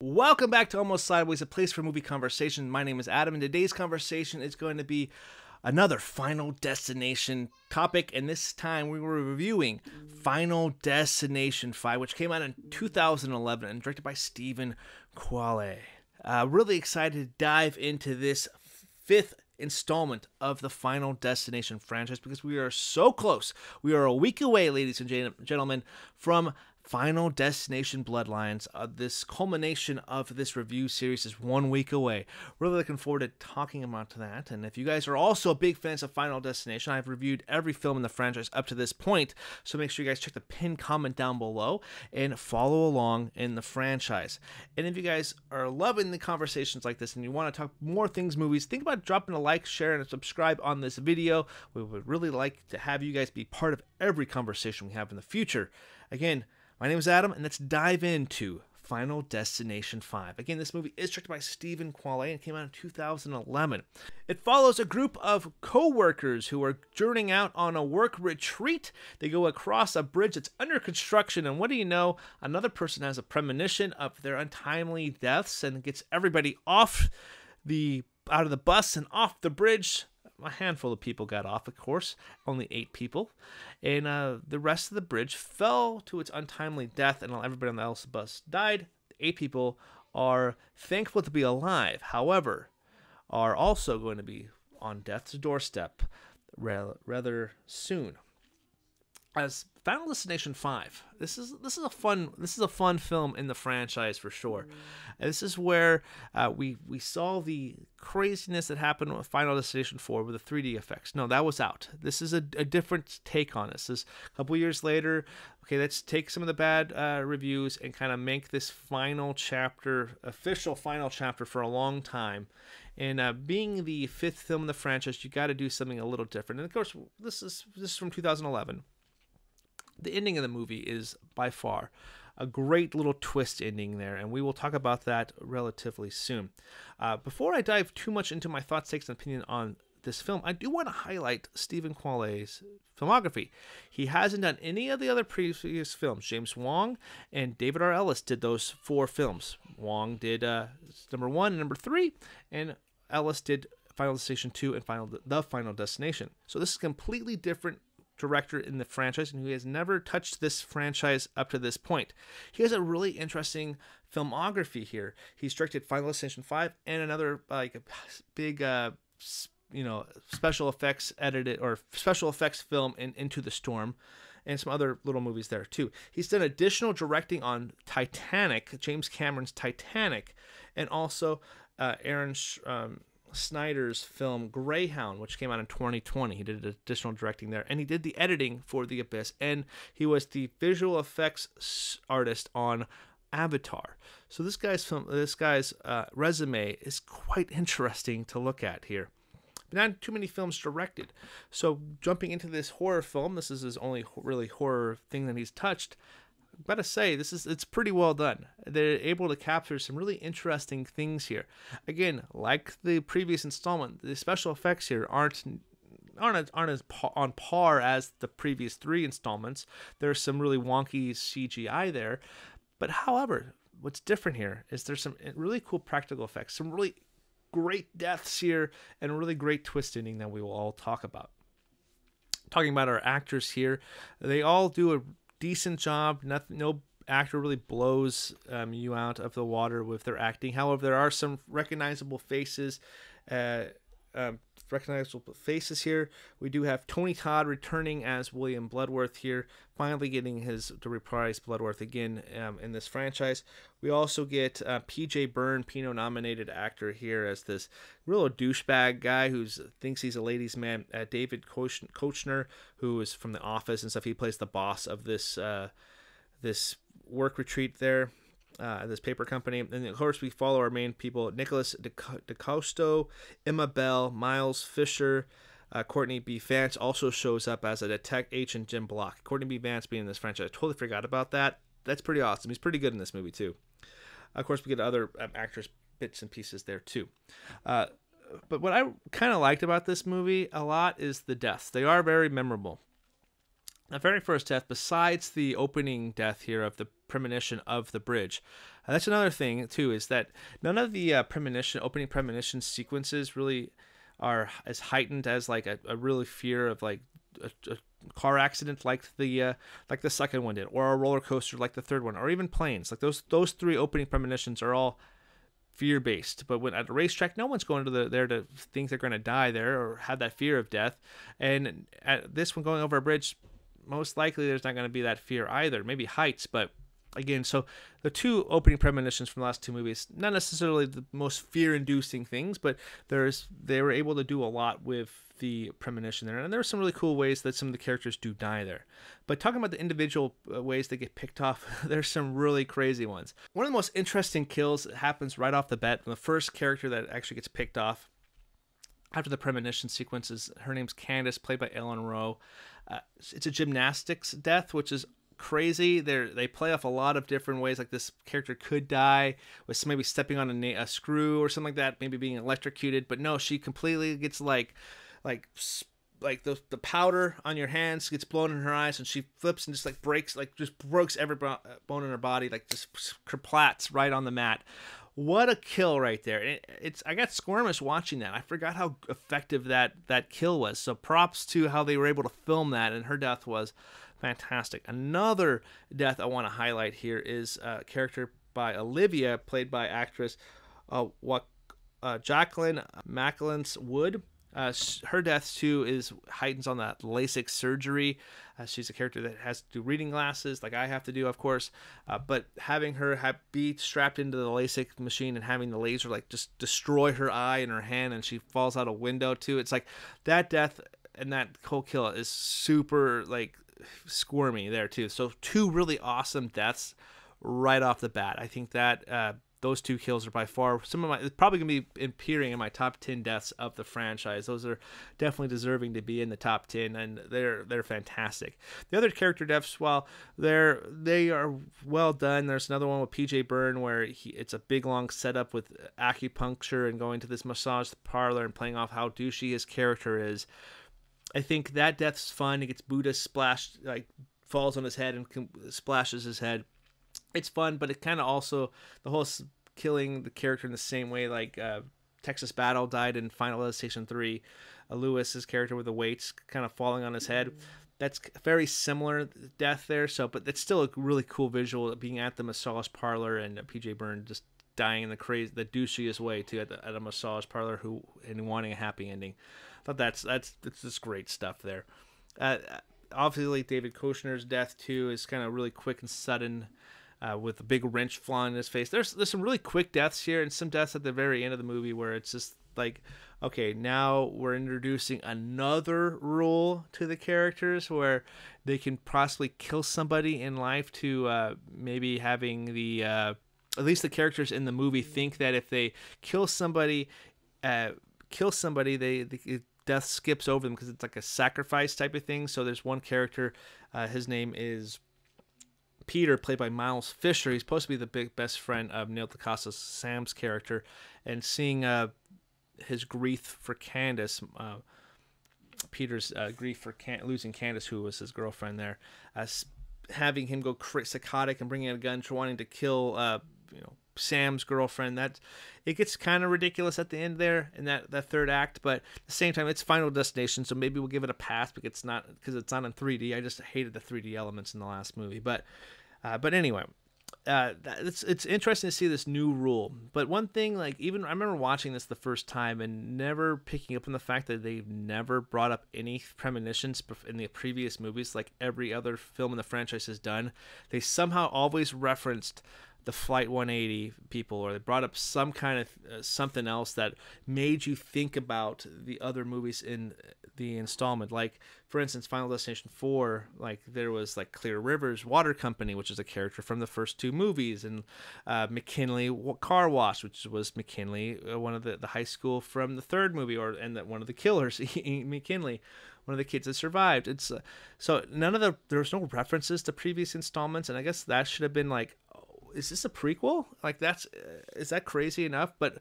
Welcome back to Almost Sideways, a place for movie conversation. My name is Adam, and today's conversation is going to be another Final Destination topic, and this time we were reviewing Final Destination 5, which came out in 2011 and directed by Steven Quale. Really excited to dive into this fifth installment of the Final Destination franchise because we are so close. We are a week away, ladies and gentlemen, from Final Destination Bloodlines. This culmination of this review series is 1 week away. Really looking forward to talking about that. And if you guys are also big fans of Final Destination, I've reviewed every film in the franchise up to this point. So make sure you guys check the pinned comment down below and follow along in the franchise. And if you guys are loving the conversations like this and you want to talk more things movies, think about dropping a like, share, and subscribe on this video. We would really like to have you guys be part of every conversation we have in the future. Again, my name is Adam, and let's dive into Final Destination 5. Again, this movie is directed by Steven Quale and came out in 2011. It follows a group of co-workers who are journeying out on a work retreat. They go across a bridge that's under construction, and what do you know? Another person has a premonition of their untimely deaths and gets everybody out of the bus and off the bridge. A handful of people got off, of course, only 8 people, and the rest of the bridge fell to its untimely death, and everybody on the bus died. The 8 people are thankful to be alive, however, are also going to be on death's doorstep rather soon. As Final Destination 5, this is a fun film in the franchise for sure. And this is where we saw the craziness that happened with Final Destination 4 with the 3D effects. No, that was out. This is a different take on this. This is a couple years later. Okay, let's take some of the bad reviews and kind of make this final chapter, official final chapter for a long time. And being the 5th film in the franchise, you got to do something a little different. And of course, this is from 2011. The ending of the movie is by far a great little twist ending there, and we will talk about that relatively soon. Before I dive too much into my thoughts, takes, and opinion on this film, I do want to highlight Steven Quale's filmography. He hasn't done any of the other previous films. James Wong and David R. Ellis did those 4 films. Wong did number 1 and number 3, and Ellis did Final Destination 2 and The Final Destination. So this is completely different director in the franchise, and who has never touched this franchise up to this point. He has a really interesting filmography here. He's directed Final Destination 5 and another big special effects film in Into the Storm, and some other little movies there too. He's done additional directing on Titanic, James Cameron's Titanic, and also Aaron Snyder's film Greyhound, which came out in 2020. He did additional directing there, and he did the editing for The Abyss, and he was the visual effects artist on Avatar. So this guy's resume is quite interesting to look at here. But not too many films directed. So jumping into this horror film, this is his only really horror thing that he's touched. I've got to say, it's pretty well done. They're able to capture some really interesting things here. Again, like the previous installment, the special effects here aren't as on par as the previous 3 installments. There's some really wonky CGI there, but however, what's different here is there's some really cool practical effects, some really great deaths here, and a really great twist ending that we will all talk about. Talking about our actors here, they all do a decent job. No actor really blows you out of the water with their acting. However, there are some recognizable faces. Here. We do have Tony Todd returning as William Bloodworth here, finally getting to reprise Bloodworth again in this franchise. We also get P.J. Byrne, Pinot-nominated actor here, as this real douchebag guy who thinks he's a ladies' man. David Koechner, who is from The Office and stuff. He plays the boss of this work retreat there. This paper company. And of course, we follow our main people: Nicholas DeCosto, Emma Bell, Miles Fisher, Courtney B. Vance also shows up as a detective agent, Jim Block. Courtney B. Vance being in this franchise, I totally forgot about that. That's pretty awesome. He's pretty good in this movie too. Of course, we get other actors, bits and pieces there too. But what I kind of liked about this movie a lot is the deaths. They are very memorable. The very first death, besides the opening death here of the premonition of the bridge, that's another thing too, is that none of the opening premonition sequences really are as heightened as like a really fear of like a car accident like the second one did, or a roller coaster like the third one, or even planes. Like those three opening premonitions are all fear based. But when at a racetrack, no one's going to there to think they're going to die there or have that fear of death. And at this one, going over a bridge, most likely there's not going to be that fear either. Maybe heights, but again, so the two opening premonitions from the last two movies, not necessarily the most fear-inducing things, but they were able to do a lot with the premonition there, and there were some really cool ways that some of the characters do die there. But talking about the individual ways they get picked off, there's some really crazy ones. One of the most interesting kills happens right off the bat. The first character that actually gets picked off after the premonition sequence is, her name's Candace, played by Ellen Rowe. It's a gymnastics death, which is crazy. They play off a lot of different ways. Like this character could die with maybe stepping on a screw or something like that, maybe being electrocuted. But no, she completely gets like the powder on your hands gets blown in her eyes, and she flips and just like breaks every bone in her body, like just kerplats right on the mat. What a kill right there. I got squirmish watching that. I forgot how effective that kill was. So props to how they were able to film that, and her death was fantastic. Another death I want to highlight here is a character by Olivia, played by actress Jacqueline MacLance Wood. Her death too heightens on that LASIK surgery. She's a character that has to do reading glasses, like I have to do, of course. But having her be strapped into the LASIK machine and having the laser like just destroy her eye and her hand, and she falls out a window too. It's like that death and that whole kill is super like squirmy there too. So two really awesome deaths right off the bat. I think that those two kills are by far it's probably gonna be appearing in my top 10 deaths of the franchise. Those are definitely deserving to be in the top 10, and they're fantastic. The other character deaths, while they are well done, there's another one with PJ Byrne where it's a big long setup with acupuncture and going to this massage parlor and playing off how douchey his character is. I think that death's fun. He gets Buddha splashed, like falls on his head and splashes his head. It's fun, but it kind of also, the whole killing the character in the same way like Texas Battle died in Final Destination 3. Lewis's character with the weights kind of falling on his head. That's a very similar death there. So, but it's still a really cool visual being at the massage parlor and PJ Byrne just dying in the douchiest way too at a massage parlor and wanting a happy ending. I thought that's just great stuff there. Obviously, David Koechner's death too is kind of really quick and sudden, with a big wrench flying in his face. There's some really quick deaths here, and some deaths at the very end of the movie where it's just like, okay, now we're introducing another rule to the characters where they can possibly kill somebody in life to maybe having the at least the characters in the movie think that if they kill somebody, the death skips over them because it's like a sacrifice type of thing. So there's one character, his name is Peter, played by Miles Fisher. He's supposed to be the big best friend of Neil Takasa's Sam's character, and seeing his grief for Candace, Peter's grief for losing Candace, who was his girlfriend there, having him go psychotic and bringing out a gun, wanting to kill Sam's girlfriend. That it gets kind of ridiculous at the end there in that third act, but at the same time it's Final Destination, so maybe we'll give it a pass because it's not in 3D. I just hated the 3D elements in the last movie, but anyway, it's interesting to see this new rule. But one thing, like, even I remember watching this the first time and never picking up on the fact that they've never brought up any premonitions in the previous movies like every other film in the franchise has done. They somehow always referenced the Flight 180 people, or they brought up some kind of something else that made you think about the other movies in the installment. Like, for instance, Final Destination 4, like there was like Clear Rivers Water Company, which is a character from the first two movies, and McKinley Car Wash, which was McKinley, one of the high school from the third movie, and that one of the killers, McKinley, one of the kids that survived. It's so there was no references to previous installments, and I guess that should have been like, is this a prequel? Like, is that crazy enough? But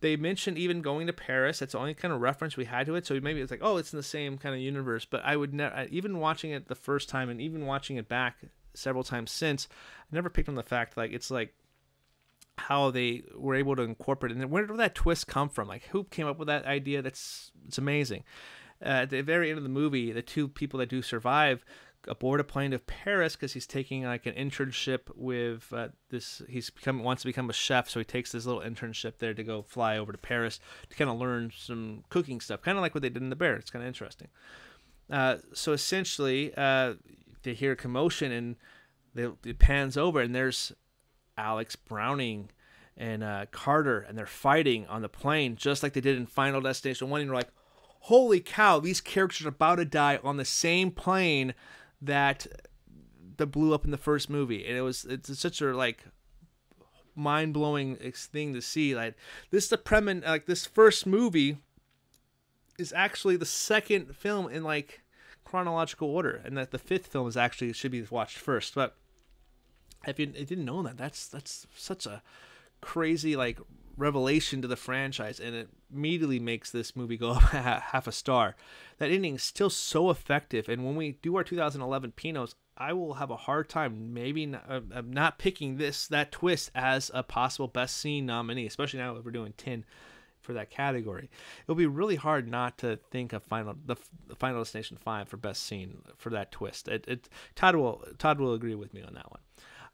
They mentioned even going to Paris. That's the only kind of reference we had to it. So maybe it's like, oh, it's in the same kind of universe. But I would never, even watching it the first time and even watching it back several times since, I never picked on the fact like it's like how they were able to incorporate it. And where did that twist come from? Like, who came up with that idea? It's amazing. At the very end of the movie, the two people that do survive aboard a plane to Paris because he's taking like an internship with wants to become a chef, so he takes this little internship there to go fly over to Paris to kind of learn some cooking stuff, kind of like what they did in The Bear. It's kind of interesting. So essentially, they hear a commotion and it pans over, and there's Alex Browning and Carter, and they're fighting on the plane just like they did in Final Destination 1. And you're like, holy cow, these characters are about to die on the same plane that blew up in the first movie. And it's such a like mind-blowing thing to see. Like this this first movie is actually the second film in like chronological order, and that the fifth film should be watched first. But if you didn't know that, that's such a crazy like revelation to the franchise, and it immediately makes this movie go up half a star. That ending is still so effective, and when we do our 2011 Pinots, I will have a hard time maybe not picking that twist as a possible best scene nominee, especially now that we're doing 10 for that category. It'll be really hard not to think of the Final Destination 5 for best scene for that twist. Todd will agree with me on that one.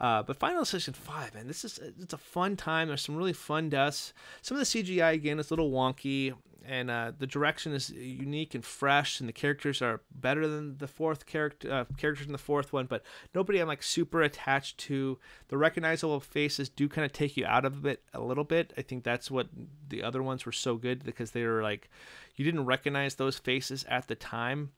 But Final Destination 5, man, it's a fun time. There's some really fun deaths. Some of the CGI, again, is a little wonky, and the direction is unique and fresh, and the characters are better than the characters in the fourth one, but nobody I'm like super attached to. The recognizable faces do kind of take you out of it a little bit. I think that's what the other ones were so good, because they were like, you didn't recognize those faces at the time.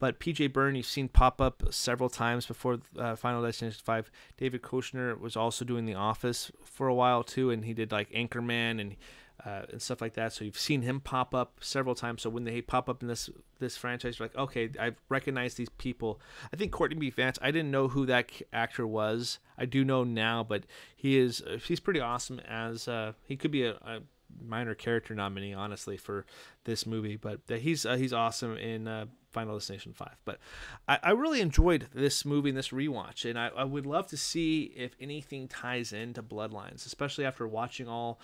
But P.J. Byrne, you've seen pop up several times before Final Destination 5. David Koechner was also doing The Office for a while too, and he did like Anchorman and stuff like that. So you've seen him pop up several times. So when they pop up in this franchise, you're like, okay, I recognize these people. I think Courtney B. Vance, I didn't know who that actor was. I do know now, but he's pretty awesome as he could be a minor character nominee, honestly, for this movie. But he's awesome in Final Destination 5. But I really enjoyed this movie and this rewatch, and I would love to see if anything ties into Bloodlines, especially after watching all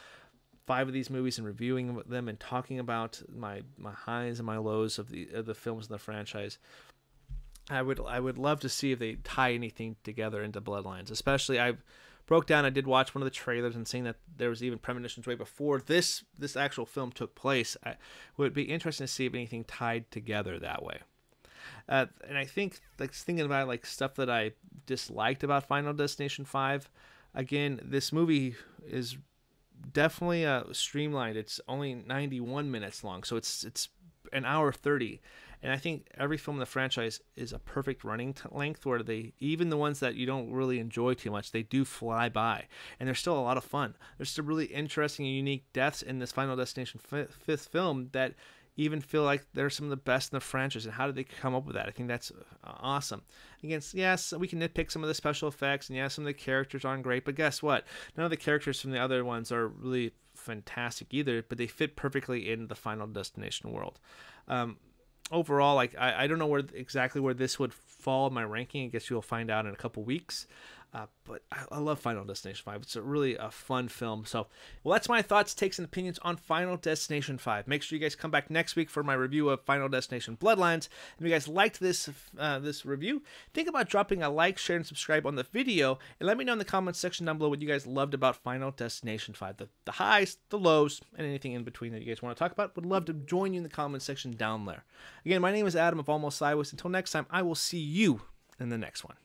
5 of these movies and reviewing them and talking about my highs and my lows of the films in the franchise. I would love to see if they tie anything together into Bloodlines. Especially, I did watch one of the trailers and seeing that there was even premonitions way before this actual film took place. It would be interesting to see if anything tied together that way. And I think, like, thinking about like stuff that I disliked about Final Destination 5, again, this movie is definitely streamlined. It's only 91 minutes long, so it's an hour 30. And I think every film in the franchise is a perfect running length, where even the ones that you don't really enjoy too much, they do fly by. And they're still a lot of fun. There's some really interesting and unique deaths in this Final Destination fifth film that even feel like they're some of the best in the franchise. And how did they come up with that? I think that's awesome. Again, yes, we can nitpick some of the special effects, and yes, some of the characters aren't great, but guess what? None of the characters from the other ones are really fantastic either, but they fit perfectly in the Final Destination world. Overall, like, I don't know exactly where this would fall in my ranking. I guess you'll find out in a couple weeks. But I love Final Destination 5. It's really a fun film. So, well, that's my thoughts, takes, and opinions on Final Destination 5. Make sure you guys come back next week for my review of Final Destination Bloodlines. And if you guys liked this review, think about dropping a like, share, and subscribe on the video. And let me know in the comments section down below what you guys loved about Final Destination 5. The highs, the lows, and anything in between that you guys want to talk about. Would love to join you in the comments section down there. Again, my name is Adam of Almost Sideways. Until next time, I will see you in the next one.